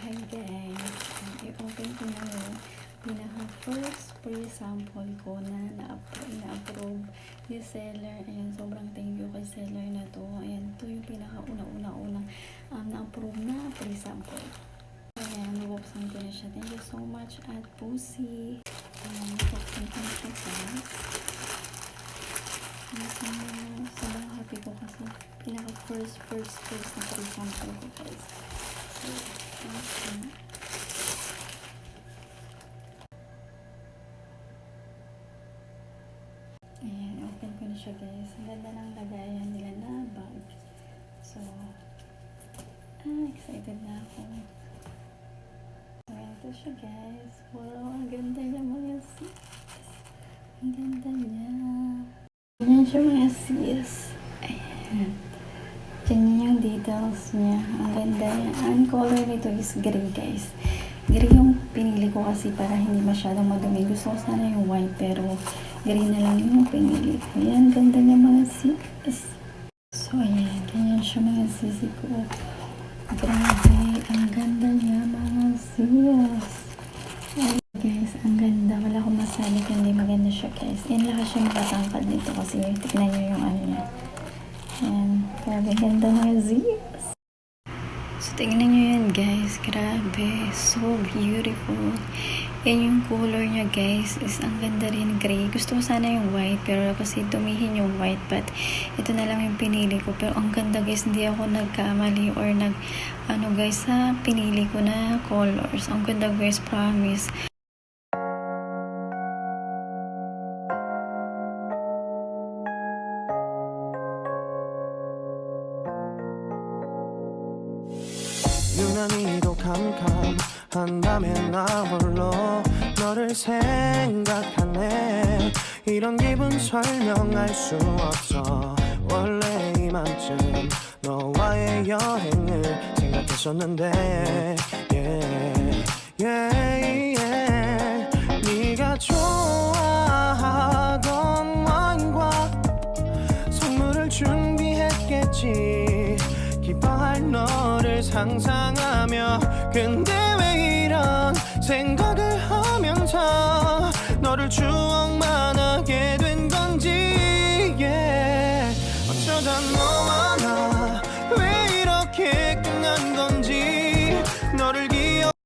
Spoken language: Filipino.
Hi guys, i-open ko na yung pinaka-first free sample ko na na-approve yung seller. Ayan, sobrang thank you kay seller na to. Ayan, ito yung pinaka-una-unang na-approve na free sample. Ayan, nabuksan ko na siya. Thank you so much at Pussy. Ayan, nabuksan ko na siya guys. Sobrang happy ko kasi pinaka-first na free sample ko guys. So, ayan, open ko na siya guys. Ang ganda ng lagayan nila na bag. So, excited na ako. So, ito siya guys. Wow, ang ganda niya mga sis. Ang ganda niya. Ganyan siya mga sis. Ayan. Ganyan yung details niya. Ang ganda niya. Ang color nito is gray guys. Gray yung pinili ko kasi para hindi masyadong madumi. Gusto ko sana yung white pero gray na lang yung pinili ko. Ayan, ganda niya mga sis. So ayan, ganyan siya mga sisi ko. Grabe, ang ganda niya mga sis. Ayan guys, ang ganda. Wala akong masabi kundi maganda siya guys. Ayan, lakas siya makatangkad nito kasi tignan niyo yung ano niya. Ayan, grabe ganda mga sis. So, tingnan nyo yan guys. Grabe. So beautiful. Yan yung color niya guys. Is ang ganda rin gray. Gusto ko sana yung white. Pero kasi tumihin yung white. But ito na lang yung pinili ko. Pero ang ganda guys. Hindi ako nagkamali or ano guys sa pinili ko na colors. Ang ganda guys. Promise. 유난히도 캄캄한 밤에 나 홀로 너를 생각하네. 이런 기분 설명할 수 없어. 원래 이맘쯤 너와의 여행을 생각했었는데 네가 좋아하던 와인과 선물을 준비했겠지. 기뻐할 너를 상상하며 근데 왜 이런 생각을 하면서 너를